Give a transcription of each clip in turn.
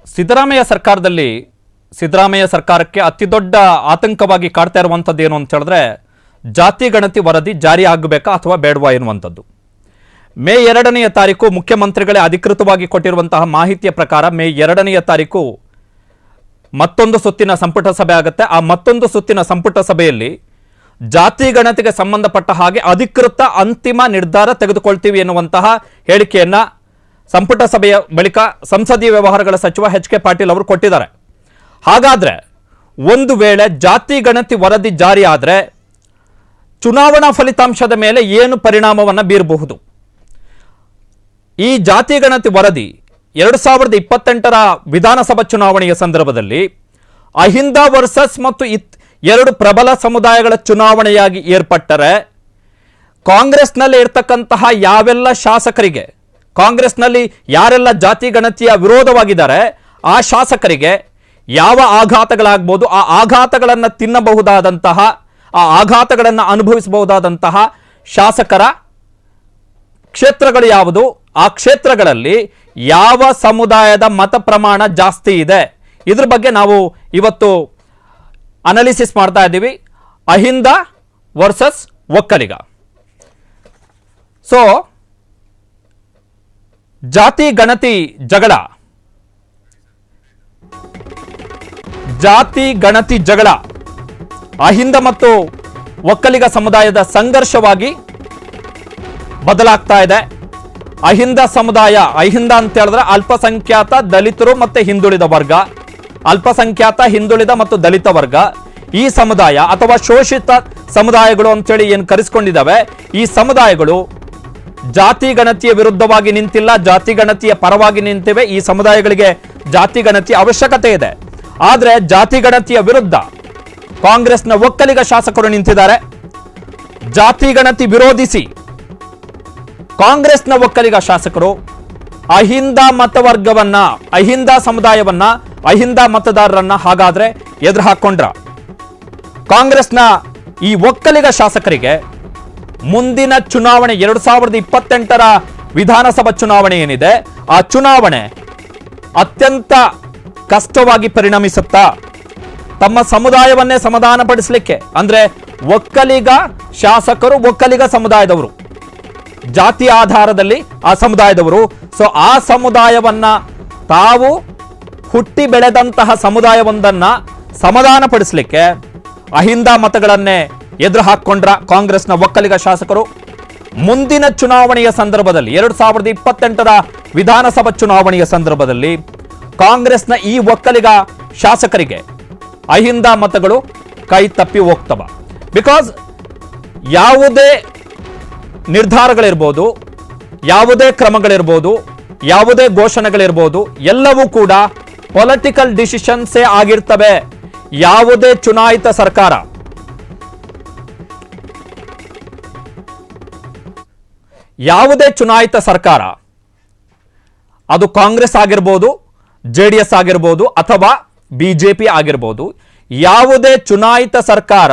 ಸಿದ್ದರಾಮಯ್ಯ ಸರ್ಕಾರಕ್ಕೆ ಅತಿ ದೊಡ್ಡ ಆತಂಕವಾಗಿ ಕಾಡ್ತಾ ಇರುವಂಥದ್ದು ಏನು ಅಂತ ಹೇಳಿದ್ರೆ ಜಾತಿ ಗಣತಿ ವರದಿ ಜಾರಿ ಆಗಬೇಕಾ ಅಥವಾ ಬೇಡವಾ ಎನ್ನುವಂಥದ್ದು. ಮೇ 2ನೇ ತಾರೀಕು ಮುಖ್ಯಮಂತ್ರಿಗಳೇ ಅಧಿಕೃತವಾಗಿ ಕೊಟ್ಟಿರುವಂತಹ ಮಾಹಿತಿಯ ಪ್ರಕಾರ ಮೇ 2ನೇ ತಾರೀಕು ಮತ್ತೊಂದು ಸುತ್ತಿನ ಸಂಪುಟ ಸಭೆ ಆಗುತ್ತೆ. ಆ ಮತ್ತೊಂದು ಸುತ್ತಿನ ಸಂಪುಟ ಸಭೆಯಲ್ಲಿ ಜಾತಿ ಗಣತಿಗೆ ಸಂಬಂಧಪಟ್ಟ ಹಾಗೆ ಅಧಿಕೃತ ಅಂತಿಮ ನಿರ್ಧಾರ ತೆಗೆದುಕೊಳ್ತೀವಿ ಎನ್ನುವಂತಹ ಹೇಳಿಕೆಯನ್ನ ಸಂಪುಟ ಸಭೆಯ ಬಳಿಕ ಸಂಸದೀಯ ವ್ಯವಹಾರಗಳ ಸಚಿವ ಎಚ್.ಕೆ. ಪಾಟೀಲ್ ಅವರು ಕೊಟ್ಟಿದ್ದಾರೆ. ಹಾಗಾದ್ರೆ ಒಂದು ವೇಳೆ ಜಾತಿ ಗಣತಿ ವರದಿ ಜಾರಿ ಆದರೆ ಚುನಾವಣಾ ಫಲಿತಾಂಶದ ಮೇಲೆ ಏನು ಪರಿಣಾಮವನ್ನು ಬೀರಬಹುದು? ಈ ಜಾತಿ ಗಣತಿ ವರದಿ 2028ರ ವಿಧಾನಸಭಾ ಚುನಾವಣೆಯ ಸಂದರ್ಭದಲ್ಲಿ ಅಹಿಂದ ವರ್ಸಸ್ ಮತ್ತು ಎರಡು ಪ್ರಬಲ ಸಮುದಾಯಗಳ ಚುನಾವಣೆಯಾಗಿ ಏರ್ಪಟ್ಟರೆ ಕಾಂಗ್ರೆಸ್ನಲ್ಲಿ ಇರ್ತಕ್ಕಂತಹ ಯಾವೆಲ್ಲ ಶಾಸಕರಿಗೆ, ಕಾಂಗ್ರೆಸ್ನಲ್ಲಿ ಯಾರೆಲ್ಲ ಜಾತಿ ಗಣತಿಯ ವಿರೋಧವಾಗಿದ್ದಾರೆ ಆ ಶಾಸಕರಿಗೆ ಯಾವ ಆಘಾತಗಳಾಗಬಹುದು, ಆ ಆಘಾತಗಳನ್ನು ತಿನ್ನಬಹುದಾದಂತಹ, ಆ ಆಘಾತಗಳನ್ನು ಅನುಭವಿಸಬಹುದಾದಂತಹ ಶಾಸಕರ ಕ್ಷೇತ್ರಗಳು ಯಾವುದು, ಆ ಕ್ಷೇತ್ರಗಳಲ್ಲಿ ಯಾವ ಸಮುದಾಯದ ಮತ ಪ್ರಮಾಣ ಜಾಸ್ತಿ ಇದೆ, ಇದ್ರ ಬಗ್ಗೆ ನಾವು ಇವತ್ತು ಅನಾಲಿಸಿಸ್ ಮಾಡ್ತಾ ಇದ್ದೀವಿ. ಅಹಿಂದ ವರ್ಸಸ್ ಒಕ್ಕಲಿಗ. ಸೊ ಜಾತಿ ಗಣತಿ ಜಗಳ ಅಹಿಂದ ಮತ್ತು ಒಕ್ಕಲಿಗ ಸಮುದಾಯದ ಸಂಘರ್ಷವಾಗಿ ಬದಲಾಗ್ತಾ ಇದೆ. ಅಹಿಂದ ಸಮುದಾಯ, ಅಹಿಂದ ಅಂತ ಹೇಳಿದ್ರೆ ಅಲ್ಪಸಂಖ್ಯಾತ ದಲಿತರು ಮತ್ತೆ ಹಿಂದುಳಿದ ವರ್ಗ, ಅಲ್ಪಸಂಖ್ಯಾತ ಹಿಂದುಳಿದ ಮತ್ತು ದಲಿತ ವರ್ಗ, ಈ ಸಮುದಾಯ ಅಥವಾ ಶೋಷಿತ ಸಮುದಾಯಗಳು ಅಂತೇಳಿ ಏನು ಕರೆಸ್ಕೊಂಡಿದ್ದಾವೆ, ಈ ಸಮುದಾಯಗಳು ಜಾತಿ ಗಣತಿಯ ವಿರುದ್ಧವಾಗಿ ನಿಂತಿಲ್ಲ, ಜಾತಿ ಗಣತಿಯ ಪರವಾಗಿ ನಿಂತಿವೆ. ಈ ಸಮುದಾಯಗಳಿಗೆ ಜಾತಿ ಗಣತಿಯ ಅವಶ್ಯಕತೆ ಇದೆ. ಆದರೆ ಜಾತಿ ಗಣತಿಯ ವಿರುದ್ಧ ಕಾಂಗ್ರೆಸ್ನ ಒಕ್ಕಲಿಗ ಶಾಸಕರು ನಿಂತಿದ್ದಾರೆ. ಜಾತಿ ಗಣತಿ ವಿರೋಧಿಸಿ ಕಾಂಗ್ರೆಸ್ನ ಒಕ್ಕಲಿಗ ಶಾಸಕರು ಅಹಿಂದ ಮತವರ್ಗವನ್ನ, ಅಹಿಂದ ಸಮುದಾಯವನ್ನ, ಅಹಿಂದ ಮತದಾರರನ್ನ ಹಾಗಾದ್ರೆ ಎದುರು ಹಾಕೊಂಡ್ರ. ಕಾಂಗ್ರೆಸ್ನ ಈ ಒಕ್ಕಲಿಗ ಶಾಸಕರಿಗೆ ಮುಂದಿನ ಚುನಾವಣೆ 2028ರ ವಿಧಾನಸಭಾ ಚುನಾವಣೆ ಏನಿದೆ, ಆ ಚುನಾವಣೆ ಅತ್ಯಂತ ಕಷ್ಟವಾಗಿ ಪರಿಣಮಿಸುತ್ತಾ ತಮ್ಮ ಸಮುದಾಯವನ್ನೇ ಸಮಾಧಾನಪಡಿಸಲಿಕ್ಕೆ, ಅಂದ್ರೆ ಒಕ್ಕಲಿಗ ಶಾಸಕರು ಒಕ್ಕಲಿಗ ಸಮುದಾಯದವರು, ಜಾತಿ ಆಧಾರದಲ್ಲಿ ಆ ಸಮುದಾಯದವರು. ಸೊ ಆ ಸಮುದಾಯವನ್ನ, ತಾವು ಹುಟ್ಟಿ ಬೆಳೆದಂತಹ ಸಮುದಾಯವೊಂದನ್ನ ಸಮಾಧಾನಪಡಿಸಲಿಕ್ಕೆ ಅಹಿಂದ ಮತಗಳನ್ನೇ ಎದುರು ಹಾಕೊಂಡ್ರ ಕಾಂಗ್ರೆಸ್ನ ಒಕ್ಕಲಿಗ ಶಾಸಕರು. ಮುಂದಿನ ಚುನಾವಣೆಯ ಸಂದರ್ಭದಲ್ಲಿ 2028ರ ವಿಧಾನಸಭಾ ಚುನಾವಣೆಯ ಸಂದರ್ಭದಲ್ಲಿ ಕಾಂಗ್ರೆಸ್ನ ಈ ಒಕ್ಕಲಿಗ ಶಾಸಕರಿಗೆ ಅಹಿಂದ ಮತಗಳು ಕೈ ತಪ್ಪಿ ಹೋಗ್ತವ. ಬಿಕಾಸ್ ಯಾವುದೇ ನಿರ್ಧಾರಗಳಿರ್ಬೋದು, ಯಾವುದೇ ಕ್ರಮಗಳಿರ್ಬೋದು, ಯಾವುದೇ ಘೋಷಣೆಗಳಿರ್ಬೋದು, ಎಲ್ಲವೂ ಕೂಡ ಪೊಲಿಟಿಕಲ್ ಡಿಸಿಷನ್ಸೇ ಆಗಿರ್ತವೆ. ಯಾವುದೇ ಚುನಾಯಿತ ಸರ್ಕಾರ, ಅದು ಕಾಂಗ್ರೆಸ್ ಆಗಿರ್ಬೋದು, JDS ಆಗಿರ್ಬೋದು ಅಥವಾ ಬಿಜೆಪಿ ಆಗಿರ್ಬೋದು, ಯಾವುದೇ ಚುನಾಯಿತ ಸರ್ಕಾರ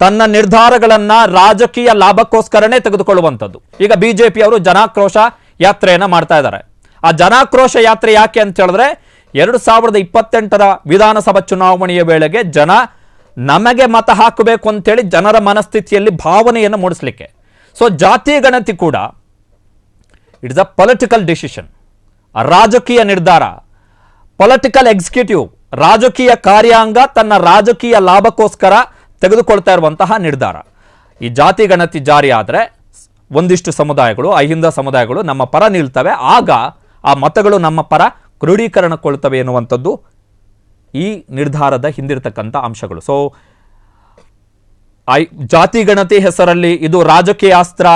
ತನ್ನ ನಿರ್ಧಾರಗಳನ್ನ ರಾಜಕೀಯ ಲಾಭಕ್ಕೋಸ್ಕರನೇ ತೆಗೆದುಕೊಳ್ಳುವಂಥದ್ದು. ಈಗ ಬಿಜೆಪಿ ಅವರು ಜನಾಕ್ರೋಶ ಯಾತ್ರೆಯನ್ನ ಮಾಡ್ತಾ ಇದ್ದಾರೆ. ಆ ಜನಾಕ್ರೋಶ ಯಾತ್ರೆ ಯಾಕೆ ಅಂತ ಹೇಳಿದ್ರೆ 2028ರ ವಿಧಾನಸಭಾ ಚುನಾವಣೆಯ ವೇಳೆಗೆ ಜನ ನಮಗೆ ಮತ ಹಾಕಬೇಕು ಅಂತೇಳಿ ಜನರ ಮನಸ್ಥಿತಿಯಲ್ಲಿ ಭಾವನೆಯನ್ನು ಮೂಡಿಸಲಿಕ್ಕೆ. ಸೊ ಜಾತಿ ಗಣತಿ ಕೂಡ ಇಟ್ಸ್ ಅ ಪೊಲಿಟಿಕಲ್ ಡಿಸಿಷನ್, ರಾಜಕೀಯ ನಿರ್ಧಾರ, ಪೊಲಿಟಿಕಲ್ ಎಕ್ಸಿಕ್ಯೂಟಿವ್, ರಾಜಕೀಯ ಕಾರ್ಯಾಂಗ ತನ್ನ ರಾಜಕೀಯ ಲಾಭಕ್ಕೋಸ್ಕರ ತೆಗೆದುಕೊಳ್ತಾ ಇರುವಂತಹ ನಿರ್ಧಾರ. ಈ ಜಾತಿ ಗಣತಿ ಜಾರಿ ಆದರೆ ಒಂದಿಷ್ಟು ಸಮುದಾಯಗಳು, ಅಹಿಂದ ಸಮುದಾಯಗಳು ನಮ್ಮ ಪರ ನಿಲ್ತವೆ, ಆಗ ಆ ಮತಗಳು ನಮ್ಮ ಪರ ಕ್ರೋಢೀಕರಣಗೊಳ್ತವೆ ಎನ್ನುವಂಥದ್ದು ಈ ನಿರ್ಧಾರದ ಹಿಂದಿರ್ತಕ್ಕಂಥ ಅಂಶಗಳು. ಸೊ ಜಾತಿ ಗಣತಿ ಹೆಸರಲ್ಲಿ ಇದು ರಾಜಕೀಯ ಅಸ್ತ್ರ,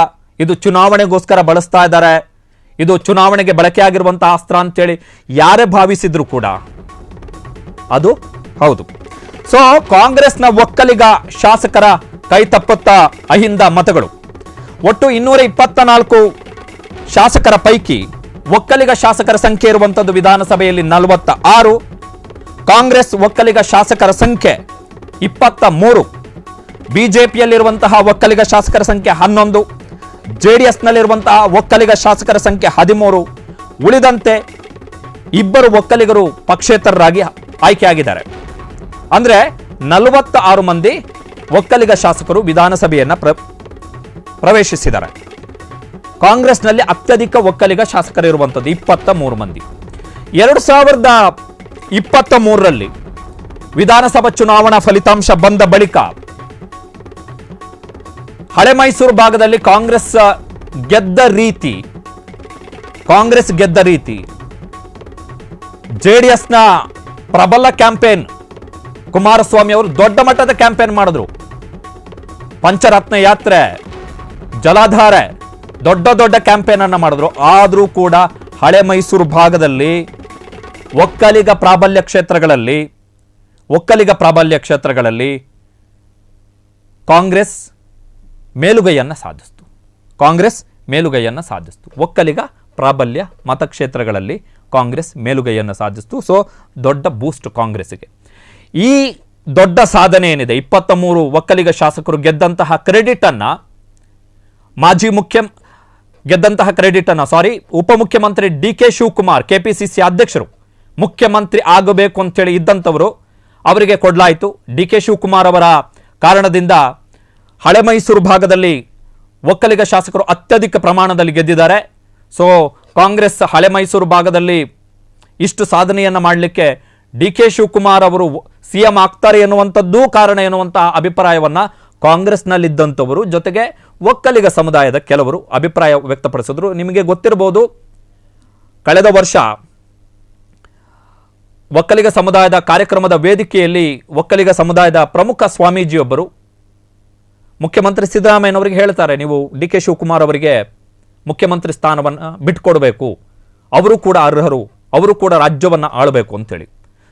ಇದು ಚುನಾವಣೆಗೋಸ್ಕರ ಬಳಸ್ತಾ ಇದ್ದಾರೆ, ಇದು ಚುನಾವಣೆಗೆ ಬಳಕೆ ಆಗಿರುವಂತಹ ಅಸ್ತ್ರ ಅಂತೇಳಿ ಯಾರೇ ಭಾವಿಸಿದ್ರು ಕೂಡ ಅದು ಹೌದು. ಸೊ ಕಾಂಗ್ರೆಸ್ನ ಒಕ್ಕಲಿಗ ಶಾಸಕರ ಕೈ ತಪ್ಪುತ್ತ ಅಹಿಂದ ಮತಗಳು. ಒಟ್ಟು 224 ಶಾಸಕರ ಪೈಕಿ ಒಕ್ಕಲಿಗ ಶಾಸಕರ ಸಂಖ್ಯೆ ಇರುವಂಥದ್ದು ವಿಧಾನಸಭೆಯಲ್ಲಿ 46, ಕಾಂಗ್ರೆಸ್ ಒಕ್ಕಲಿಗ ಶಾಸಕರ ಸಂಖ್ಯೆ 23, ಬಿಜೆಪಿಯಲ್ಲಿರುವಂತಹ ಒಕ್ಕಲಿಗ ಶಾಸಕರ ಸಂಖ್ಯೆ 11, JDS ನಲ್ಲಿರುವಂತಹ ಒಕ್ಕಲಿಗ ಶಾಸಕರ ಸಂಖ್ಯೆ 13. ಉಳಿದಂತೆ ಇಬ್ಬರು ಒಕ್ಕಲಿಗರು ಪಕ್ಷೇತರರಾಗಿ ಆಯ್ಕೆಯಾಗಿದ್ದಾರೆ. ಅಂದ್ರೆ 46 ಮಂದಿ ಒಕ್ಕಲಿಗ ಶಾಸಕರು ವಿಧಾನಸಭೆಯನ್ನ ಪ್ರವೇಶಿಸಿದ್ದಾರೆ. ಕಾಂಗ್ರೆಸ್ನಲ್ಲಿ ಅತ್ಯಧಿಕ ಒಕ್ಕಲಿಗ ಶಾಸಕರು ಇರುವಂಥದ್ದು 23 ಮಂದಿ. 2023ರಲ್ಲಿ ವಿಧಾನಸಭಾ ಚುನಾವಣಾ ಫಲಿತಾಂಶ ಬಂದ ಬಳಿಕ ಹಳೆ ಮೈಸೂರು ಭಾಗದಲ್ಲಿ ಕಾಂಗ್ರೆಸ್ ಗೆದ್ದ ರೀತಿ ಜೆಡಿಎಸ್ನ ಪ್ರಬಲ ಕ್ಯಾಂಪೇನ್, ಕುಮಾರಸ್ವಾಮಿ ಅವರು ದೊಡ್ಡ ಮಟ್ಟದ ಕ್ಯಾಂಪೇನ್ ಮಾಡಿದ್ರು. ಪಂಚರತ್ನ ಯಾತ್ರೆ, ಜಲಾಧಾರೆ, ದೊಡ್ಡ ಕ್ಯಾಂಪೇನ್ ಅನ್ನ ಮಾಡಿದ್ರು. ಆದರೂ ಕೂಡ ಹಳೆ ಮೈಸೂರು ಭಾಗದಲ್ಲಿ ಒಕ್ಕಲಿಗ ಪ್ರಾಬಲ್ಯ ಕ್ಷೇತ್ರಗಳಲ್ಲಿ ಕಾಂಗ್ರೆಸ್ ಮೇಲುಗೈಯನ್ನು ಸಾಧಿಸಿತು. ಒಕ್ಕಲಿಗ ಪ್ರಾಬಲ್ಯ ಮತಕ್ಷೇತ್ರಗಳಲ್ಲಿ ಕಾಂಗ್ರೆಸ್ ಮೇಲುಗೈಯನ್ನು ಸಾಧಿಸಿತು. ಸೊ ದೊಡ್ಡ ಬೂಸ್ಟ್ ಕಾಂಗ್ರೆಸ್ಗೆ. ಈ ದೊಡ್ಡ ಸಾಧನೆ ಏನಿದೆ, 23 ಒಕ್ಕಲಿಗ ಶಾಸಕರು ಗೆದ್ದಂತಹ ಕ್ರೆಡಿಟ್ ಅನ್ನ ಉಪಮುಖ್ಯಮಂತ್ರಿ ಡಿ.ಕೆ. ಶಿವಕುಮಾರ್, ಕೆಪಿಸಿಸಿ ಅಧ್ಯಕ್ಷರು, ಮುಖ್ಯಮಂತ್ರಿ ಆಗಬೇಕು ಅಂತೇಳಿ ಇದ್ದಂಥವರು, ಅವರಿಗೆ ಕೊಡಲಾಯಿತು. ಡಿ.ಕೆ. ಶಿವಕುಮಾರ್ ಅವರ ಕಾರಣದಿಂದ ಹಳೆ ಮೈಸೂರು ಭಾಗದಲ್ಲಿ ಒಕ್ಕಲಿಗ ಶಾಸಕರು ಅತ್ಯಧಿಕ ಪ್ರಮಾಣದಲ್ಲಿ ಗೆದ್ದಿದ್ದಾರೆ. ಸೊ ಕಾಂಗ್ರೆಸ್ ಹಳೆ ಮೈಸೂರು ಭಾಗದಲ್ಲಿ ಇಷ್ಟು ಸಾಧನೆಯನ್ನು ಮಾಡಲಿಕ್ಕೆ ಡಿ.ಕೆ. ಶಿವಕುಮಾರ್ ಅವರು ಸಿಎಂ ಆಗ್ತಾರೆ ಎನ್ನುವಂಥದ್ದು ಕಾರಣ ಎನ್ನುವಂತಹ ಅಭಿಪ್ರಾಯವನ್ನ ಕಾಂಗ್ರೆಸ್ನಲ್ಲಿದ್ದಂಥವರು, ಜೊತೆಗೆ ಒಕ್ಕಲಿಗ ಸಮುದಾಯದ ಕೆಲವರು ಅಭಿಪ್ರಾಯ ವ್ಯಕ್ತಪಡಿಸಿದ್ರು. ನಿಮಗೆ ಗೊತ್ತಿರಬಹುದು, ಕಳೆದ ವರ್ಷ ಒಕ್ಕಲಿಗ ಸಮುದಾಯದ ಕಾರ್ಯಕ್ರಮದ ವೇದಿಕೆಯಲ್ಲಿ ಒಕ್ಕಲಿಗ ಸಮುದಾಯದ ಪ್ರಮುಖ ಸ್ವಾಮೀಜಿಯೊಬ್ಬರು ಮುಖ್ಯಮಂತ್ರಿ ಸಿದ್ದರಾಮಯ್ಯನವರಿಗೆ ಹೇಳ್ತಾರೆ, ನೀವು ಡಿ.ಕೆ. ಶಿವಕುಮಾರ್ ಅವರಿಗೆ ಮುಖ್ಯಮಂತ್ರಿ ಸ್ಥಾನವನ್ನು ಬಿಟ್ಕೊಡ್ಬೇಕು, ಅವರು ಕೂಡ ಅರ್ಹರು, ಅವರು ಕೂಡ ರಾಜ್ಯವನ್ನು ಆಳಬೇಕು ಅಂತೇಳಿ.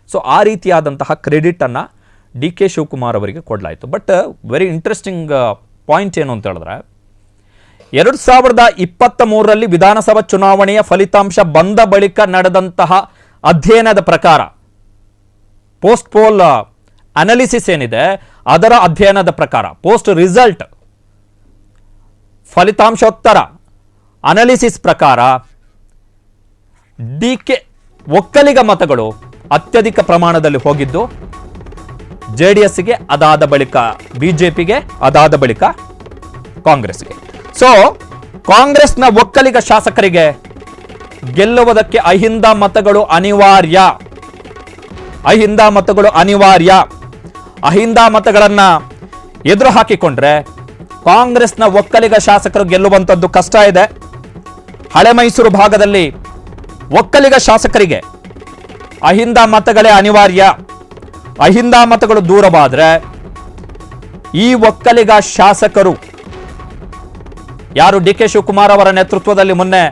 ಸೊ ಆ ರೀತಿಯಾದಂತಹ ಕ್ರೆಡಿಟ್ ಅನ್ನ ಡಿ.ಕೆ. ಶಿವಕುಮಾರ್ ಅವರಿಗೆ ಕೊಡಲಾಯಿತು. ಬಟ್ ವೆರಿ ಇಂಟ್ರೆಸ್ಟಿಂಗ್ ಪಾಯಿಂಟ್ ಏನು ಅಂತ ಹೇಳಿದ್ರೆ, 2023ರಲ್ಲಿ ವಿಧಾನಸಭಾ ಚುನಾವಣೆಯ ಫಲಿತಾಂಶ ಬಂದ ಬಳಿಕ ನಡೆದಂತಹ ಅಧ್ಯಯನದ ಪ್ರಕಾರ, ಪೋಸ್ಟ್ ಪೋಲ್ ಅನಾಲಿಸಿಸ್ ಏನಿದೆ ಅದರ ಅಧ್ಯಯನದ ಪ್ರಕಾರ, ಪೋಸ್ಟ್ ರಿಸಲ್ಟ್ ಫಲಿತಾಂಶೋತ್ತರ ಅನಾಲಿಸಿಸ್ ಪ್ರಕಾರ ಡಿ.ಕೆ. ಒಕ್ಕಲಿಗ ಮತಗಳು ಅತ್ಯಧಿಕ ಪ್ರಮಾಣದಲ್ಲಿ ಹೋಗಿದ್ದು ಜೆಡಿಎಸ್ಗೆ, ಅದಾದ ಬಳಿಕ ಬಿಜೆಪಿಗೆ, ಅದಾದ ಬಳಿಕ ಕಾಂಗ್ರೆಸ್ಗೆ. ಸೊ ಕಾಂಗ್ರೆಸ್ನ ಒಕ್ಕಲಿಗ ಶಾಸಕರಿಗೆ ಗೆಲ್ಲುವುದಕ್ಕೆ ಅಹಿಂದ ಮತಗಳು ಅನಿವಾರ್ಯ. ಅಹಿಂದ ಮತಗಳನ್ನ ಎದುರು ಹಾಕಿಕೊಂಡ್ರೆ ಕಾಂಗ್ರೆಸ್ನ ಒಕ್ಕಲಿಗ ಶಾಸಕರು ಗೆಲ್ಲುವಂಥದ್ದು ಕಷ್ಟ ಇದೆ. ಹಳೆ ಮೈಸೂರು ಭಾಗದಲ್ಲಿ ಒಕ್ಕಲಿಗ ಶಾಸಕರಿಗೆ ಅಹಿಂದ ಮತಗಳೇ ಅನಿವಾರ್ಯ. ಅಹಿಂದ ಮತಗಳು ದೂರವಾದ್ರೆ ಈ ಒಕ್ಕಲಿಗ ಶಾಸಕರು ಯಾರು ಡಿ.ಕೆ. ಶಿವಕುಮಾರ್ ಅವರ ನೇತೃತ್ವದಲ್ಲಿ ಮೊನ್ನೆ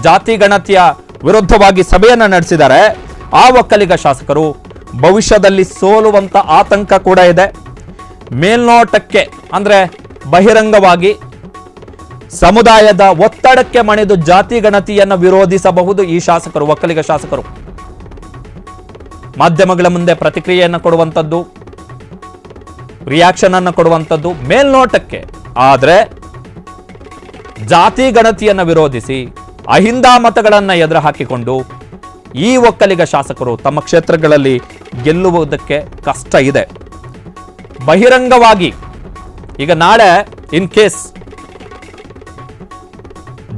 ಜಾತಿ ಗಣತಿಯ ವಿರುದ್ಧವಾಗಿ ಸಭೆಯನ್ನ ನಡೆಸಿದ್ದಾರೆ, ಆ ಒಕ್ಕಲಿಗ ಶಾಸಕರು ಭವಿಷ್ಯದಲ್ಲಿ ಸೋಲುವಂತ ಆತಂಕ ಕೂಡ ಇದೆ. ಮೇಲ್ನೋಟಕ್ಕೆ ಅಂದ್ರೆ ಬಹಿರಂಗವಾಗಿ ಸಮುದಾಯದ ಒತ್ತಡಕ್ಕೆ ಮಣಿದು ಜಾತಿ ಗಣತಿಯನ್ನು ವಿರೋಧಿಸಬಹುದು ಈ ಶಾಸಕರು, ಒಕ್ಕಲಿಗ ಶಾಸಕರು. ಮಾಧ್ಯಮಗಳ ಮುಂದೆ ಪ್ರತಿಕ್ರಿಯೆಯನ್ನು ಕೊಡುವಂಥದ್ದು, ರಿಯಾಕ್ಷನ್ ಅನ್ನು ಕೊಡುವಂಥದ್ದು ಮೇಲ್ನೋಟಕ್ಕೆ. ಆದರೆ ಜಾತಿ ಗಣತಿಯನ್ನು ವಿರೋಧಿಸಿ ಅಹಿಂದ ಮತಗಳನ್ನು ಎದುರು ಹಾಕಿಕೊಂಡು ಈ ಒಕ್ಕಲಿಗ ಶಾಸಕರು ತಮ್ಮ ಕ್ಷೇತ್ರಗಳಲ್ಲಿ ಗೆಲ್ಲುವುದಕ್ಕೆ ಕಷ್ಟ ಇದೆ. ಬಹಿರಂಗವಾಗಿ ಈಗ ನಾಳೆ ಇನ್ ಕೇಸ್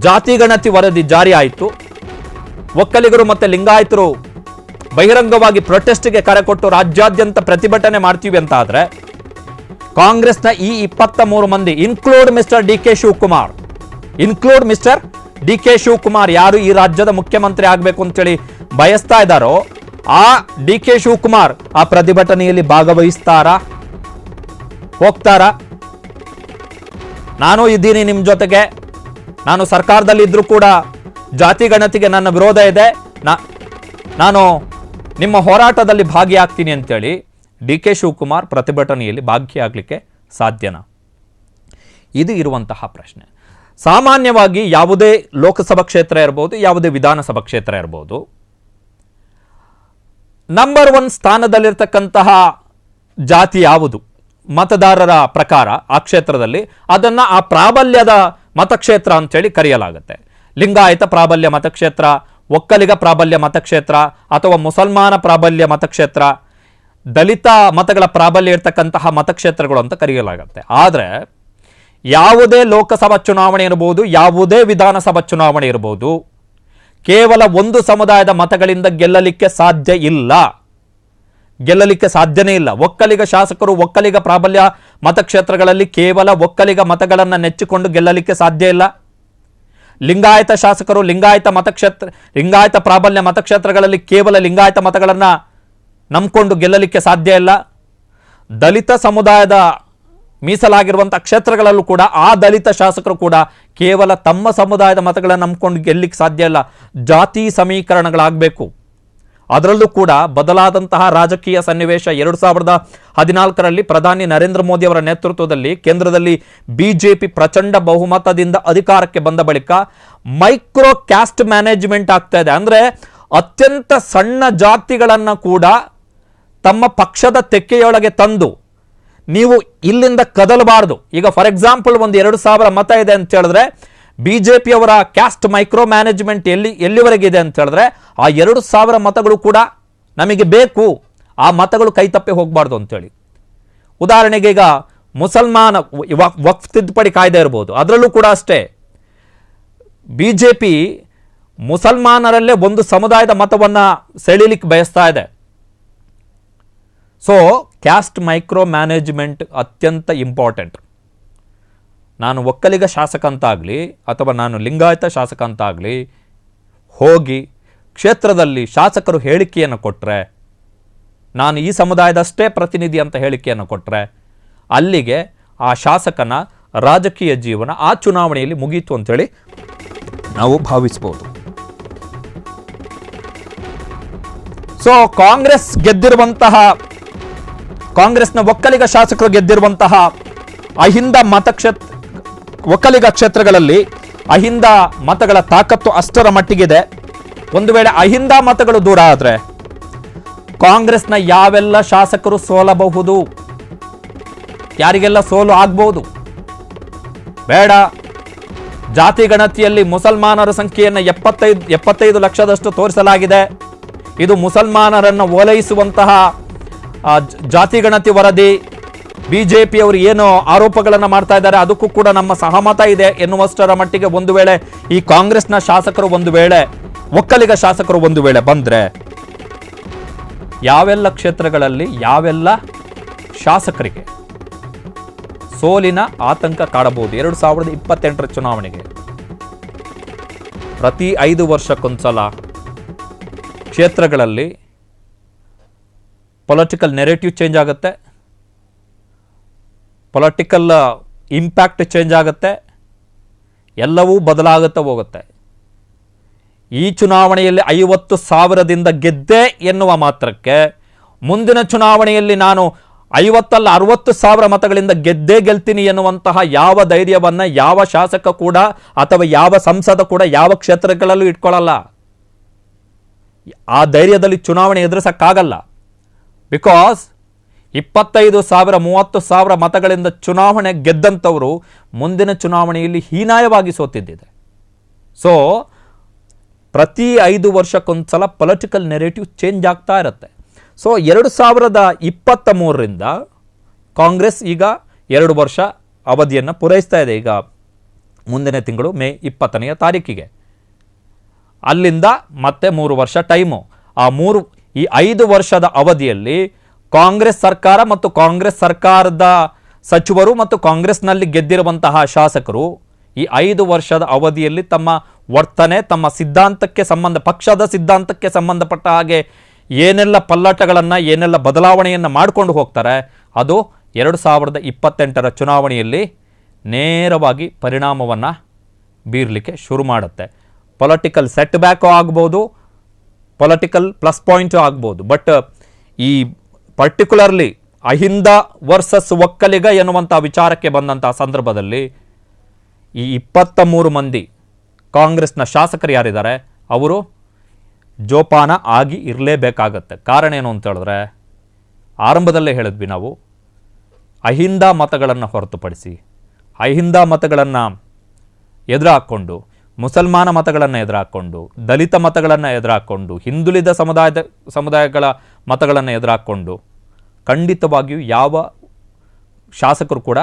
ಜಾತಿ ಗಣತಿ ವರದಿ ಜಾರಿ ಆಯಿತು, ಒಕ್ಕಲಿಗರು ಮತ್ತೆ ಲಿಂಗಾಯತರು ಬಹಿರಂಗವಾಗಿ ಪ್ರೊಟೆಸ್ಟ್ಗೆ ಕರೆ ಕೊಟ್ಟು ರಾಜ್ಯಾದ್ಯಂತ ಪ್ರತಿಭಟನೆ ಮಾಡ್ತೀವಿ ಅಂತ ಆದ್ರೆ ಕಾಂಗ್ರೆಸ್ನ ಈ 23 ಮಂದಿ include mister D K Shivakumar ಯಾರು ಈ ರಾಜ್ಯದ ಮುಖ್ಯಮಂತ್ರಿ ಆಗಬೇಕು ಅಂತೇಳಿ ಬಯಸ್ತಾ ಇದ್ದಾರೋ ಆ ಡಿ ಕೆ ಶಿವಕುಮಾರ್ ಆ ಪ್ರತಿಭಟನೆಯಲ್ಲಿ ಭಾಗವಹಿಸ್ತಾರಾ, ಹೋಗ್ತಾರಾ? ನಾನು ಇದ್ದೀನಿ ನಿಮ್ಮ ಜೊತೆಗೆ, ನಾನು ಸರ್ಕಾರದಲ್ಲಿ ಇದ್ರೂ ಕೂಡ ಜಾತಿ ಗಣತಿಗೆ ನನ್ನ ವಿರೋಧ ಇದೆ, ನಾನು ನಿಮ್ಮ ಹೋರಾಟದಲ್ಲಿ ಭಾಗಿಯಾಗ್ತೀನಿ ಅಂತೇಳಿ ಡಿ ಕೆ ಶಿವಕುಮಾರ್ ಪ್ರತಿಭಟನೆಯಲ್ಲಿ ಭಾಗಿಯಾಗಲಿಕ್ಕೆ ಸಾಧ್ಯನಾ? ಇದು ಇರುವಂತಹ ಪ್ರಶ್ನೆ. ಸಾಮಾನ್ಯವಾಗಿ ಯಾವುದೇ ಲೋಕಸಭಾ ಕ್ಷೇತ್ರ ಇರಬಹುದು, ಯಾವುದೇ ವಿಧಾನಸಭಾ ಕ್ಷೇತ್ರ ಇರಬಹುದು, ನಂಬರ್ 1 ಸ್ಥಾನದಲ್ಲಿರ್ತಕ್ಕಂತಹ ಜಾತಿ ಯಾವುದು ಮತದಾರರ ಪ್ರಕಾರ ಆ ಕ್ಷೇತ್ರದಲ್ಲಿ ಅದನ್ನ ಆ ಪ್ರಾಬಲ್ಯದ ಮತಕ್ಷೇತ್ರ ಅಂತೇಳಿ ಕರೆಯಲಾಗುತ್ತೆ. ಲಿಂಗಾಯತ ಪ್ರಾಬಲ್ಯ ಮತಕ್ಷೇತ್ರ ಒಕ್ಕಲಿಗ ಪ್ರಾಬಲ್ಯ ಮತಕ್ಷೇತ್ರ ಅಥವಾ ಮುಸಲ್ಮಾನ ಪ್ರಾಬಲ್ಯ ಮತಕ್ಷೇತ್ರ, ದಲಿತ ಮತಗಳ ಪ್ರಾಬಲ್ಯ ಇರ್ತಕ್ಕಂತಹ ಮತಕ್ಷೇತ್ರಗಳು ಅಂತ ಕರೆಯಲಾಗುತ್ತೆ. ಆದರೆ ಯಾವುದೇ ಲೋಕಸಭಾ ಚುನಾವಣೆ ಇರಬಹುದು, ಯಾವುದೇ ವಿಧಾನಸಭಾ ಚುನಾವಣೆ ಇರಬಹುದು, ಕೇವಲ ಒಂದು ಸಮುದಾಯದ ಮತಗಳಿಂದ ಗೆಲ್ಲಲಿಕ್ಕೆ ಸಾಧ್ಯ ಇಲ್ಲ, ಗೆಲ್ಲಲಿಕ್ಕೆ ಸಾಧ್ಯನೇ ಇಲ್ಲ. ಒಕ್ಕಲಿಗ ಶಾಸಕರು ಒಕ್ಕಲಿಗ ಪ್ರಾಬಲ್ಯ ಮತಕ್ಷೇತ್ರಗಳಲ್ಲಿ ಕೇವಲ ಒಕ್ಕಲಿಗ ಮತಗಳನ್ನು ನೆಚ್ಚಿಕೊಂಡು ಗೆಲ್ಲಲಿಕ್ಕೆ ಸಾಧ್ಯ ಇಲ್ಲ. ಲಿಂಗಾಯತ ಶಾಸಕರು ಲಿಂಗಾಯತ ಪ್ರಾಬಲ್ಯ ಮತಕ್ಷೇತ್ರಗಳಲ್ಲಿ ಕೇವಲ ಲಿಂಗಾಯತ ಮತಗಳನ್ನು ನಂಬಿಕೊಂಡು ಗೆಲ್ಲಲಿಕ್ಕೆ ಸಾಧ್ಯ ಇಲ್ಲ. ದಲಿತ ಸಮುದಾಯದ ಮೀಸಲಾಗಿರುವಂಥ ಕ್ಷೇತ್ರಗಳಲ್ಲೂ ಕೂಡ ಆ ದಲಿತ ಶಾಸಕರು ಕೂಡ ಕೇವಲ ತಮ್ಮ ಸಮುದಾಯದ ಮತಗಳನ್ನು ನಂಬಿಕೊಂಡು ಗೆಲ್ಲಲಿಕ್ಕೆ ಸಾಧ್ಯ ಇಲ್ಲ. ಜಾತಿ ಸಮೀಕರಣಗಳಾಗಬೇಕು. ಅದರಲ್ಲೂ ಕೂಡ ಬದಲಾದಂತಹ ರಾಜಕೀಯ ಸನ್ನಿವೇಶ 2014ರಲ್ಲಿ ಪ್ರಧಾನಿ ನರೇಂದ್ರ ಮೋದಿ ಅವರ ನೇತೃತ್ವದಲ್ಲಿ ಕೇಂದ್ರದಲ್ಲಿ ಬಿಜೆಪಿ ಪ್ರಚಂಡ ಬಹುಮತದಿಂದ ಅಧಿಕಾರಕ್ಕೆ ಬಂದ ಬಳಿಕ ಮೈಕ್ರೋ ಕ್ಯಾಸ್ಟ್ ಮ್ಯಾನೇಜ್ಮೆಂಟ್ ಆಗ್ತಾ ಇದೆ. ಅಂದರೆ ಅತ್ಯಂತ ಸಣ್ಣ ಜಾತಿಗಳನ್ನು ಕೂಡ ತಮ್ಮ ಪಕ್ಷದ ತೆಕ್ಕೆಯೊಳಗೆ ತಂದು ನೀವು ಇಲ್ಲಿಂದ ಕದಲಬಾರದು. ಈಗ ಫಾರ್ ಎಕ್ಸಾಂಪಲ್ ಒಂದು 2000 ಮತ ಇದೆ ಅಂತ ಹೇಳಿದ್ರೆ ಬಿಜೆಪಿಯವರ ಕ್ಯಾಸ್ಟ್ ಮೈಕ್ರೋ ಮ್ಯಾನೇಜ್ಮೆಂಟ್ ಎಲ್ಲಿವರೆಗಿದೆ ಅಂತ ಹೇಳಿದ್ರೆ ಆ 2000 ಮತಗಳು ಕೂಡ ನಮಗೆ ಬೇಕು, ಆ ಮತಗಳು ಕೈ ತಪ್ಪಿ ಹೋಗಬಾರ್ದು ಅಂತೇಳಿ. ಉದಾಹರಣೆಗೆ ಈಗ ಮುಸಲ್ಮಾನ ವಕ್ಫ್ ತಿದ್ದುಪಡಿ ಕಾಯ್ದೆ ಇರ್ಬೋದು, ಅದರಲ್ಲೂ ಕೂಡ ಅಷ್ಟೇ ಬಿಜೆಪಿ ಮುಸಲ್ಮಾನರಲ್ಲೇ ಒಂದು ಸಮುದಾಯದ ಮತವನ್ನು ಸೆಳೀಲಿಕ್ಕೆ ಬಯಸ್ತಾ ಇದೆ. ಸೊ ಕ್ಯಾಸ್ಟ್ ಮೈಕ್ರೋ ಮ್ಯಾನೇಜ್ಮೆಂಟ್ ಅತ್ಯಂತ ಇಂಪಾರ್ಟೆಂಟ್. ನಾನು ಒಕ್ಕಲಿಗ ಶಾಸಕ ಅಂತಾಗಲಿ ಅಥವಾ ನಾನು ಲಿಂಗಾಯತ ಶಾಸಕ ಅಂತಾಗಲಿ ಹೋಗಿ ಕ್ಷೇತ್ರದಲ್ಲಿ ಶಾಸಕರು ಹೇಳಿಕೆಯನ್ನು ಕೊಟ್ಟರೆ, ನಾನು ಈ ಸಮುದಾಯದಷ್ಟೇ ಪ್ರತಿನಿಧಿ ಅಂತ ಹೇಳಿಕೆಯನ್ನು ಕೊಟ್ಟರೆ ಅಲ್ಲಿಗೆ ಆ ಶಾಸಕನ ರಾಜಕೀಯ ಜೀವನ ಆ ಚುನಾವಣೆಯಲ್ಲಿ ಮುಗೀತು ಅಂತೇಳಿ ನಾವು ಭಾವಿಸ್ಬೋದು. ಸೊ ಕಾಂಗ್ರೆಸ್ನ ಒಕ್ಕಲಿಗ ಶಾಸಕರು ಗೆದ್ದಿರುವಂತಹ ಅಹಿಂದ ಒಕ್ಕಲಿಗ ಕ್ಷೇತ್ರಗಳಲ್ಲಿ ಅಹಿಂದ ಮತಗಳ ತಾಕತ್ತು ಅಷ್ಟರ ಮಟ್ಟಿಗಿದೆ. ಒಂದು ವೇಳೆ ಅಹಿಂದ ಮತಗಳು ದೂರ ಆದರೆ ಕಾಂಗ್ರೆಸ್ನ ಯಾವೆಲ್ಲ ಶಾಸಕರು ಸೋಲಬಹುದು, ಯಾರಿಗೆಲ್ಲ ಸೋಲು ಆಗ್ಬಹುದು? ಬೇಡ. ಜಾತಿ ಗಣತಿಯಲ್ಲಿ ಮುಸಲ್ಮಾನರ ಸಂಖ್ಯೆಯನ್ನು 75 ಲಕ್ಷದಷ್ಟು ತೋರಿಸಲಾಗಿದೆ. ಇದು ಮುಸಲ್ಮಾನರನ್ನು ಓಲೈಸುವಂತಹ ಜಾತಿ ಗಣತಿ ವರದಿ. ಬಿಜೆಪಿಯವರು ಏನು ಆರೋಪಗಳನ್ನು ಮಾಡ್ತಾ ಇದ್ದಾರೆ ಅದಕ್ಕೂ ಕೂಡ ನಮ್ಮ ಸಹಮತ ಇದೆ ಎನ್ನುವಷ್ಟರ ಮಟ್ಟಿಗೆ ಒಂದು ವೇಳೆ ಈ ಕಾಂಗ್ರೆಸ್ನ ಶಾಸಕರು ಒಕ್ಕಲಿಗ ಶಾಸಕರು ಒಂದು ವೇಳೆ ಬಂದ್ರೆ ಯಾವೆಲ್ಲ ಕ್ಷೇತ್ರಗಳಲ್ಲಿ ಯಾವೆಲ್ಲ ಶಾಸಕರಿಗೆ ಸೋಲಿನ ಆತಂಕ ಕಾಡಬಹುದು 2028ರ ಚುನಾವಣೆಗೆ. ಪ್ರತಿ 5 ವರ್ಷಕ್ಕೊಂದ್ಸಲ ಕ್ಷೇತ್ರಗಳಲ್ಲಿ ಪೊಲಿಟಿಕಲ್ ನೆರೇಟಿವ್ ಚೇಂಜ್ ಆಗುತ್ತೆ, ಪೊಲಿಟಿಕಲ್ ಇಂಪ್ಯಾಕ್ಟ್ ಚೇಂಜ್ ಆಗುತ್ತೆ, ಎಲ್ಲವೂ ಬದಲಾಗುತ್ತಾ ಹೋಗುತ್ತೆ. ಈ ಚುನಾವಣೆಯಲ್ಲಿ 50,000ದಿಂದ ಗೆದ್ದೆ ಎನ್ನುವ ಮಾತ್ರಕ್ಕೆ ಮುಂದಿನ ಚುನಾವಣೆಯಲ್ಲಿ ನಾನು 50 ಅಲ್ಲ 60,000 ಮತಗಳಿಂದ ಗೆಲ್ತೀನಿ ಎನ್ನುವಂತಹ ಯಾವ ಧೈರ್ಯವನ್ನು ಯಾವ ಶಾಸಕ ಕೂಡ ಅಥವಾ ಯಾವ ಸಂಸದ ಕೂಡ ಯಾವ ಕ್ಷೇತ್ರಗಳಲ್ಲೂ ಇಟ್ಕೊಳ್ಳಲ್ಲ. ಆ ಧೈರ್ಯದಲ್ಲಿ ಚುನಾವಣೆ ಎದುರಿಸಕ್ಕಾಗಲ್ಲ. ಬಿಕಾಸ್ 25,000 30,000 ಮತಗಳಿಂದ ಚುನಾವಣೆ ಗೆದ್ದಂಥವರು ಮುಂದಿನ ಚುನಾವಣೆಯಲ್ಲಿ ಹೀನಾಯವಾಗಿ ಸೋತಿದ್ದಿದೆ. ಸೊ ಪ್ರತಿ 5 ವರ್ಷಕ್ಕೊಂದ್ಸಲ ಪೊಲಿಟಿಕಲ್ ನೆರೇಟಿವ್ ಚೇಂಜ್ ಆಗ್ತಾ ಇರುತ್ತೆ. ಸೊ 2023ರಿಂದ ಕಾಂಗ್ರೆಸ್ ಈಗ 2 ವರ್ಷ ಅವಧಿಯನ್ನು ಪೂರೈಸ್ತಾ ಇದೆ. ಈಗ ಮುಂದಿನ ತಿಂಗಳು ಮೇ 20ನೇ ತಾರೀಕಿಗೆ ಅಲ್ಲಿಂದ ಮತ್ತೆ 3 ವರ್ಷ ಟೈಮು. ಈ 5 ವರ್ಷದ ಅವಧಿಯಲ್ಲಿ ಕಾಂಗ್ರೆಸ್ ಸರ್ಕಾರ ಮತ್ತು ಕಾಂಗ್ರೆಸ್ ಸರ್ಕಾರದ ಸಚಿವರು ಮತ್ತು ಕಾಂಗ್ರೆಸ್ನಲ್ಲಿ ಗೆದ್ದಿರುವಂತಹ ಶಾಸಕರು ಈ 5 ವರ್ಷದ ಅವಧಿಯಲ್ಲಿ ತಮ್ಮ ವರ್ತನೆ, ತಮ್ಮ ಸಿದ್ಧಾಂತಕ್ಕೆ ಪಕ್ಷದ ಸಿದ್ಧಾಂತಕ್ಕೆ ಸಂಬಂಧಪಟ್ಟ ಹಾಗೆ ಏನೆಲ್ಲ ಪಲ್ಲಟಗಳನ್ನು ಏನೆಲ್ಲ ಬದಲಾವಣೆಯನ್ನು ಮಾಡಿಕೊಂಡು ಹೋಗ್ತಾರೆ ಅದು 2028ರ ಚುನಾವಣೆಯಲ್ಲಿ ನೇರವಾಗಿ ಪರಿಣಾಮವನ್ನು ಬೀರಲಿಕ್ಕೆ ಶುರು ಮಾಡುತ್ತೆ. ಪೊಲಿಟಿಕಲ್ ಸೆಟ್ ಬ್ಯಾಕು ಆಗ್ಬೋದು, ಪೊಲಿಟಿಕಲ್ ಪ್ಲಸ್ ಪಾಯಿಂಟು ಆಗ್ಬೋದು. ಬಟ್ ಈ ಪರ್ಟಿಕ್ಯುಲರ್ಲಿ ಅಹಿಂದ ವರ್ಸಸ್ ಒಕ್ಕಲಿಗ ಎನ್ನುವಂಥ ವಿಚಾರಕ್ಕೆ ಬಂದಂಥ ಸಂದರ್ಭದಲ್ಲಿ ಈ 23 ಮಂದಿ ಕಾಂಗ್ರೆಸ್ನ ಶಾಸಕರು ಯಾರಿದ್ದಾರೆ ಅವರು ಜೋಪಾನ ಆಗಿ ಇರಲೇಬೇಕಾಗತ್ತೆ. ಕಾರಣ ಏನು ಅಂತ ಹೇಳಿದ್ರೆ ಆರಂಭದಲ್ಲೇ ಹೇಳಿದ್ವಿ ನಾವು, ಅಹಿಂದ ಮತಗಳನ್ನು ಹೊರತುಪಡಿಸಿ ಅಹಿಂದ ಮತಗಳನ್ನು ಎದುರು ಹಾಕ್ಕೊಂಡು ಮುಸಲ್ಮಾನ ಮತಗಳನ್ನು ಎದುರಾಕೊಂಡು, ದಲಿತ ಮತಗಳನ್ನು ಎದುರಾಕೊಂಡು, ಹಿಂದುಳಿದ ಸಮುದಾಯಗಳ ಮತಗಳನ್ನು ಎದುರಾಕೊಂಡು ಖಂಡಿತವಾಗಿಯೂ ಯಾವ ಶಾಸಕರು ಕೂಡ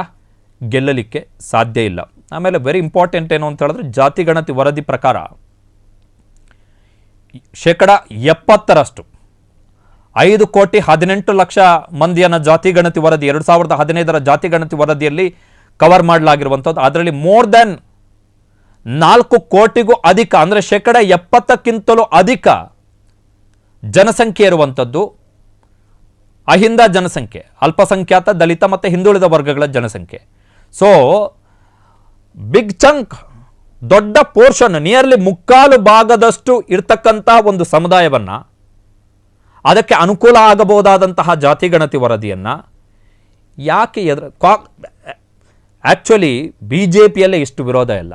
ಗೆಲ್ಲಲಿಕ್ಕೆ ಸಾಧ್ಯ ಇಲ್ಲ. ಆಮೇಲೆ ವೆರಿ ಇಂಪಾರ್ಟೆಂಟ್ ಏನು ಅಂತ ಹೇಳಿದ್ರೆ, ಜಾತಿ ಗಣತಿ ವರದಿ ಪ್ರಕಾರ 70% 5,18,00,000 ಮಂದಿಯನ್ನು ಜಾತಿ ಗಣತಿ ವರದಿ 2015 ಜಾತಿ ಗಣತಿ ವರದಿಯಲ್ಲಿ ಕವರ್ ಮಾಡಲಾಗಿರುವಂಥದ್ದು. ಅದರಲ್ಲಿ ಮೋರ್ ದೆನ್ 4 ಕೋಟಿಗೂ ಅಧಿಕ, ಅಂದರೆ 70%ಕ್ಕಿಂತಲೂ ಅಧಿಕ ಜನಸಂಖ್ಯೆ ಇರುವಂಥದ್ದು ಅಹಿಂದ ಜನಸಂಖ್ಯೆ, ಅಲ್ಪಸಂಖ್ಯಾತ, ದಲಿತ ಮತ್ತು ಹಿಂದುಳಿದ ವರ್ಗಗಳ ಜನಸಂಖ್ಯೆ. ಸೊ ಬಿಗ್ ಚಂಕ್, ದೊಡ್ಡ ಪೋರ್ಷನ್, ನಿಯರ್ಲಿ 3/4 ಭಾಗದಷ್ಟು ಇರ್ತಕ್ಕಂತಹ ಒಂದು ಸಮುದಾಯವನ್ನು, ಅದಕ್ಕೆ ಅನುಕೂಲ ಆಗಬಹುದಾದಂತಹ ಜಾತಿ ಗಣತಿ ವರದಿಯನ್ನು ಯಾಕೆ ಆ್ಯಕ್ಚುಲಿ ಬಿ ಜೆ ಪಿಯಲ್ಲೇ ಇಷ್ಟು ವಿರೋಧ ಇಲ್ಲ.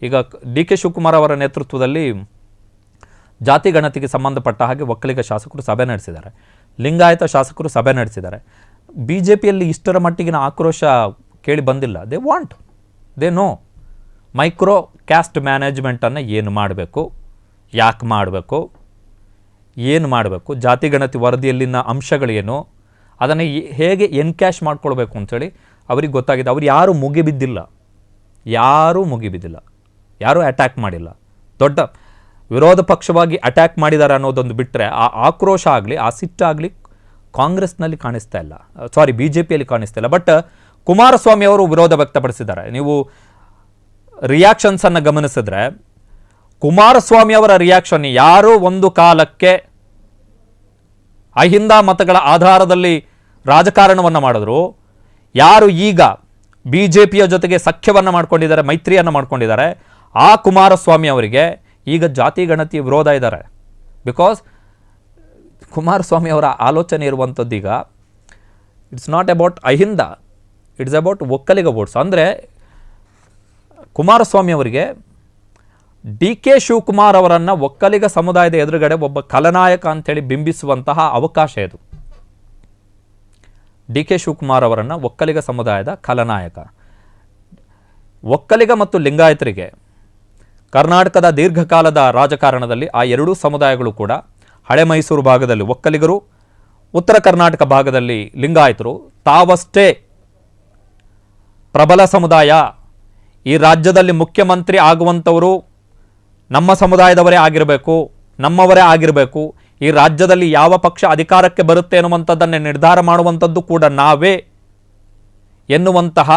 ಈಗ ಡಿ ಕೆ ಶಿವಕುಮಾರ್ ಅವರ ನೇತೃತ್ವದಲ್ಲಿ ಜಾತಿ ಗಣತಿಗೆ ಸಂಬಂಧಪಟ್ಟ ಹಾಗೆ ಒಕ್ಕಲಿಗ ಶಾಸಕರು ಸಭೆ ನಡೆಸಿದ್ದಾರೆ, ಲಿಂಗಾಯತ ಶಾಸಕರು ಸಭೆ ನಡೆಸಿದ್ದಾರೆ. ಬಿ ಜೆ ಪಿಯಲ್ಲಿ ಇಷ್ಟರ ಮಟ್ಟಿಗಿನ ಆಕ್ರೋಶ ಕೇಳಿ ಬಂದಿಲ್ಲ. ದೇ ನೋ ಮೈಕ್ರೋ ಕ್ಯಾಸ್ಟ್ ಮ್ಯಾನೇಜ್ಮೆಂಟನ್ನು ಏನು ಮಾಡಬೇಕು, ಯಾಕೆ ಮಾಡಬೇಕು, ಏನು ಮಾಡಬೇಕು, ಜಾತಿ ಗಣತಿ ವರದಿಯಲ್ಲಿನ ಅಂಶಗಳೇನು, ಅದನ್ನು ಹೇಗೆ ಎನ್ಕ್ಯಾಶ್ ಮಾಡ್ಕೊಳ್ಬೇಕು ಅಂಥೇಳಿ ಅವ್ರಿಗೆ ಗೊತ್ತಾಗಿದೆ. ಅವ್ರು ಯಾರೂ ಮುಗಿಬಿದ್ದಿಲ್ಲ, ಯಾರೂ ಅಟ್ಯಾಕ್ ಮಾಡಿಲ್ಲ. ದೊಡ್ಡ ವಿರೋಧ ಪಕ್ಷವಾಗಿ ಅಟ್ಯಾಕ್ ಮಾಡಿದ್ದಾರೆ ಅನ್ನೋದೊಂದು ಬಿಟ್ಟರೆ ಆ ಆಕ್ರೋಶ ಆಗಲಿ, ಆ ಸಿಟ್ಟಾಗಲಿ ಕಾಂಗ್ರೆಸ್ನಲ್ಲಿ ಕಾಣಿಸ್ತಾ ಇಲ್ಲ, ಬಿ ಜೆ ಪಿಯಲ್ಲಿ ಕಾಣಿಸ್ತಾ ಇಲ್ಲ. ಬಟ್ ಕುಮಾರಸ್ವಾಮಿ ಅವರು ವಿರೋಧ ವ್ಯಕ್ತಪಡಿಸಿದ್ದಾರೆ. ನೀವು ರಿಯಾಕ್ಷನ್ಸನ್ನು ಗಮನಿಸಿದ್ರೆ ಕುಮಾರಸ್ವಾಮಿ ಅವರ ರಿಯಾಕ್ಷನ್, ಯಾರು ಒಂದು ಕಾಲಕ್ಕೆ ಅಹಿಂದ ಮತಗಳ ಆಧಾರದಲ್ಲಿ ರಾಜಕಾರಣವನ್ನು ಮಾಡಿದ್ರು, ಯಾರು ಈಗ ಬಿ ಜೆ ಪಿಯ ಜೊತೆಗೆ ಸಖ್ಯವನ್ನು ಮಾಡ್ಕೊಂಡಿದ್ದಾರೆ, ಮೈತ್ರಿಯನ್ನು ಮಾಡ್ಕೊಂಡಿದ್ದಾರೆ, ಆ ಕುಮಾರಸ್ವಾಮಿ ಅವರಿಗೆ ಈಗ ಜಾತಿ ಗಣತಿ ವಿರೋಧ ಇದ್ದಾರೆ. ಬಿಕಾಸ್ ಕುಮಾರಸ್ವಾಮಿ ಅವರ ಆಲೋಚನೆ ಇರುವಂಥದ್ದು ಈಗ it's not about Ahinda, it's about Vokkaliga votes. ಅಂದರೆ ಕುಮಾರಸ್ವಾಮಿ ಅವರಿಗೆ ಡಿ ಕೆ ಶಿವಕುಮಾರ್ ಅವರನ್ನು ಒಕ್ಕಲಿಗ ಸಮುದಾಯದ ಎದುರುಗಡೆ ಒಬ್ಬ ಖಲನಾಯಕ ಅಂಥೇಳಿ ಬಿಂಬಿಸುವಂತಹ ಅವಕಾಶ ಇದು. ಡಿ ಕೆ ಶಿವಕುಮಾರ್ ಅವರನ್ನು ಒಕ್ಕಲಿಗ ಸಮುದಾಯದ ಖಲನಾಯಕ. ಒಕ್ಕಲಿಗ ಮತ್ತು ಲಿಂಗಾಯತರಿಗೆ ಕರ್ನಾಟಕದ ದೀರ್ಘಕಾಲದ ರಾಜಕಾರಣದಲ್ಲಿ ಆ ಎರಡೂ ಸಮುದಾಯಗಳು ಕೂಡ, ಹಳೆ ಮೈಸೂರು ಭಾಗದಲ್ಲಿ ಒಕ್ಕಲಿಗರು, ಉತ್ತರ ಕರ್ನಾಟಕ ಭಾಗದಲ್ಲಿ ಲಿಂಗಾಯತರು, ತಾವಷ್ಟೇ ಪ್ರಬಲ ಸಮುದಾಯ, ಈ ರಾಜ್ಯದಲ್ಲಿ ಮುಖ್ಯಮಂತ್ರಿ ಆಗುವಂಥವರು ನಮ್ಮ ಸಮುದಾಯದವರೇ ಆಗಿರಬೇಕು, ನಮ್ಮವರೇ ಆಗಿರಬೇಕು, ಈ ರಾಜ್ಯದಲ್ಲಿ ಯಾವ ಪಕ್ಷ ಅಧಿಕಾರಕ್ಕೆ ಬರುತ್ತೆ ಎನ್ನುವಂಥದ್ದನ್ನೇ ನಿರ್ಧಾರ ಮಾಡುವಂಥದ್ದು ಕೂಡ ನಾವೇ ಎನ್ನುವಂತಹ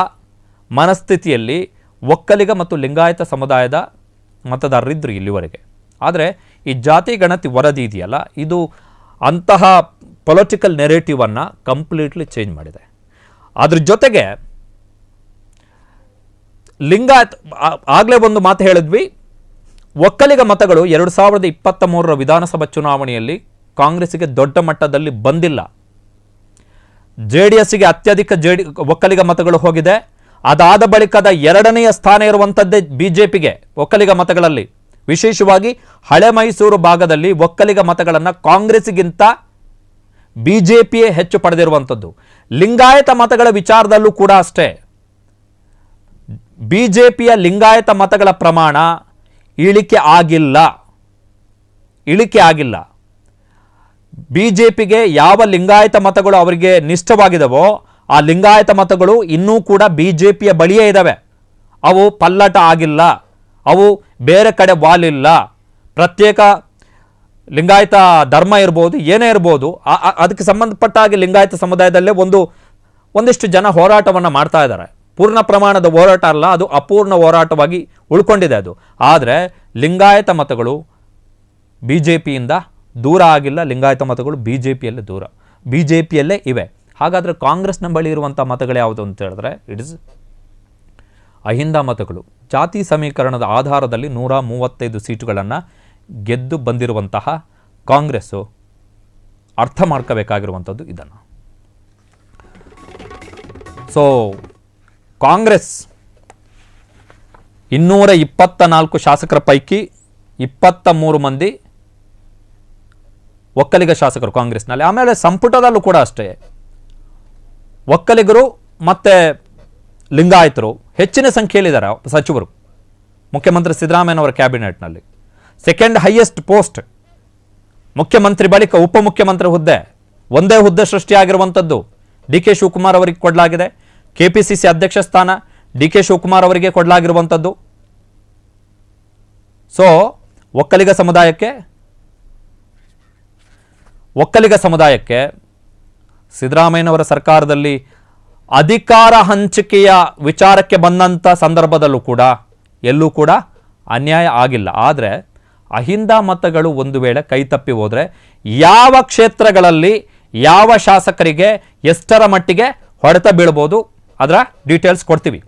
ಮನಸ್ಥಿತಿಯಲ್ಲಿ ಒಕ್ಕಲಿಗ ಮತ್ತು ಲಿಂಗಾಯತ ಸಮುದಾಯದ ಮತದಾರರಿದ್ದರು ಇಲ್ಲಿವರೆಗೆ. ಆದರೆ ಈ ಜಾತಿ ಗಣತಿ ವರದಿ ಇದೆಯಲ್ಲ, ಇದು ಅಂತಹ ಪೊಲಿಟಿಕಲ್ ನೆರೇಟಿವನ್ನು ಕಂಪ್ಲೀಟ್ಲಿ ಚೇಂಜ್ ಮಾಡಿದೆ. ಅದ್ರ ಜೊತೆಗೆ ಲಿಂಗಾಯತ, ಆಗಲೇ ಒಂದು ಮಾತು ಹೇಳಿದ್ವಿ, ಒಕ್ಕಲಿಗ ಮತಗಳು 2023 ವಿಧಾನಸಭಾ ಚುನಾವಣೆಯಲ್ಲಿ ಕಾಂಗ್ರೆಸ್ಸಿಗೆ ದೊಡ್ಡ ಮಟ್ಟದಲ್ಲಿ ಬಂದಿಲ್ಲ. JDSಗೆ ಅತ್ಯಧಿಕ ಒಕ್ಕಲಿಗ ಮತಗಳು ಹೋಗಿದೆ. ಅದಾದ ಬಳಿಕದ 2ನೇ ಸ್ಥಾನ ಇರುವಂಥದ್ದೇ ಬಿಜೆಪಿಗೆ ಒಕ್ಕಲಿಗ ಮತಗಳಲ್ಲಿ. ವಿಶೇಷವಾಗಿ ಹಳೆ ಮೈಸೂರು ಭಾಗದಲ್ಲಿ ಒಕ್ಕಲಿಗ ಮತಗಳನ್ನು ಕಾಂಗ್ರೆಸ್ಗಿಂತ ಬಿಜೆಪಿಯೇ ಹೆಚ್ಚು ಪಡೆದಿರುವಂಥದ್ದು. ಲಿಂಗಾಯತ ಮತಗಳ ವಿಚಾರದಲ್ಲೂ ಕೂಡ ಅಷ್ಟೇ, ಬಿಜೆಪಿಯ ಲಿಂಗಾಯತ ಮತಗಳ ಪ್ರಮಾಣ ಇಳಿಕೆ ಆಗಿಲ್ಲ. ಬಿಜೆಪಿಗೆ ಯಾವ ಲಿಂಗಾಯತ ಮತಗಳು ಅವರಿಗೆ ನಿಷ್ಠವಾಗಿದವೋ ಆ ಲಿಂಗಾಯತ ಮತಗಳು ಇನ್ನೂ ಕೂಡ ಬಿಜೆಪಿಯ ಬಳಿಯೇ ಇದ್ದಾವೆ. ಅವು ಪಲ್ಲಟ ಆಗಿಲ್ಲ, ಅವು ಬೇರೆ ಕಡೆ ವಾಲಿಲ್ಲ. ಪ್ರತ್ಯೇಕ ಲಿಂಗಾಯತ ಧರ್ಮ ಇರ್ಬೋದು, ಏನೇ ಇರ್ಬೋದು, ಅದಕ್ಕೆ ಸಂಬಂಧಪಟ್ಟ ಹಾಗೆ ಲಿಂಗಾಯತ ಸಮುದಾಯದಲ್ಲೇ ಒಂದಿಷ್ಟು ಜನ ಹೋರಾಟವನ್ನು ಮಾಡ್ತಾ ಇದ್ದಾರೆ. ಪೂರ್ಣ ಪ್ರಮಾಣದ ಹೋರಾಟ ಅಲ್ಲ, ಅದು ಅಪೂರ್ಣ ಹೋರಾಟವಾಗಿ ಉಳ್ಕೊಂಡಿದೆ ಅದು. ಆದರೆ ಲಿಂಗಾಯತ ಮತಗಳು ಬಿಜೆಪಿಯಿಂದ ದೂರ ಆಗಿಲ್ಲ, ಲಿಂಗಾಯತ ಮತಗಳು ಬಿಜೆಪಿಯಲ್ಲೇ ಇವೆ. ಹಾಗಾದರೆ ಕಾಂಗ್ರೆಸ್ನ ಬಳಿ ಇರುವಂಥ ಮತಗಳು ಯಾವುದು ಅಂತ ಹೇಳಿದ್ರೆ ಇಟ್ ಇಸ್ ಅಹಿಂದ ಮತಗಳು. ಜಾತಿ ಸಮೀಕರಣದ ಆಧಾರದಲ್ಲಿ 135 ಸೀಟುಗಳನ್ನು ಗೆದ್ದು ಬಂದಿರುವಂತಹ ಕಾಂಗ್ರೆಸ್ಸು ಅರ್ಥ ಮಾಡ್ಕೋಬೇಕಾಗಿರುವಂಥದ್ದು ಇದನ್ನು. ಸೊ ಕಾಂಗ್ರೆಸ್ 224 ಶಾಸಕರ ಪೈಕಿ 23 ಮಂದಿ ಒಕ್ಕಲಿಗ ಶಾಸಕರು ಕಾಂಗ್ರೆಸ್ನಲ್ಲಿ. ಆಮೇಲೆ ಸಂಪುಟದಲ್ಲೂ ಕೂಡ ಅಷ್ಟೇ ಒಕ್ಕಲಿಗರು ಮತ್ತು ಲಿಂಗಾಯತರು ಹೆಚ್ಚಿನ ಸಂಖ್ಯೆಯಲ್ಲಿದ್ದಾರೆ ಸಚಿವರು. ಮುಖ್ಯಮಂತ್ರಿ ಸಿದ್ದರಾಮಯ್ಯನವರ ಕ್ಯಾಬಿನೆಟ್ನಲ್ಲಿ. ಸೆಕೆಂಡ್ ಹೈಯೆಸ್ಟ್ ಪೋಸ್ಟ್ ಮುಖ್ಯಮಂತ್ರಿ ಬಳಿಕ ಉಪಮುಖ್ಯಮಂತ್ರಿ ಹುದ್ದೆ, ಒಂದೇ ಹುದ್ದೆ ಸೃಷ್ಟಿಯಾಗಿರುವಂಥದ್ದು ಡಿ ಕೆ ಶಿವಕುಮಾರ್ ಅವರಿಗೆ ಕೊಡಲಾಗಿದೆ. ಕೆಪಿಸಿಸಿ ಅಧ್ಯಕ್ಷ ಸ್ಥಾನ ಡಿ ಕೆ ಶಿವಕುಮಾರ್ ಅವರಿಗೆ ಕೊಡಲಾಗಿರುವಂಥದ್ದು. ಸೊ ಒಕ್ಕಲಿಗ ಸಮುದಾಯಕ್ಕೆ ಸಿದ್ದರಾಮಯ್ಯನವರ ಸರ್ಕಾರದಲ್ಲಿ ಅಧಿಕಾರ ಹಂಚಿಕೆಯ ವಿಚಾರಕ್ಕೆ ಬಂದಂಥ ಸಂದರ್ಭದಲ್ಲೂ ಕೂಡ ಎಲ್ಲೂ ಕೂಡ ಅನ್ಯಾಯ ಆಗಿಲ್ಲ. ಆದರೆ ಅಹಿಂದ ಮತಗಳು ಒಂದು ವೇಳೆ ಕೈತಪ್ಪಿ ಹೋದರೆ ಯಾವ ಕ್ಷೇತ್ರಗಳಲ್ಲಿ ಯಾವ ಶಾಸಕರಿಗೆ ಎಷ್ಟರ ಮಟ್ಟಿಗೆ ಹೊಡೆತ ಬೀಳ್ಬೋದು ಅದರ ಡೀಟೇಲ್ಸ್ ಕೊಡ್ತೀವಿ.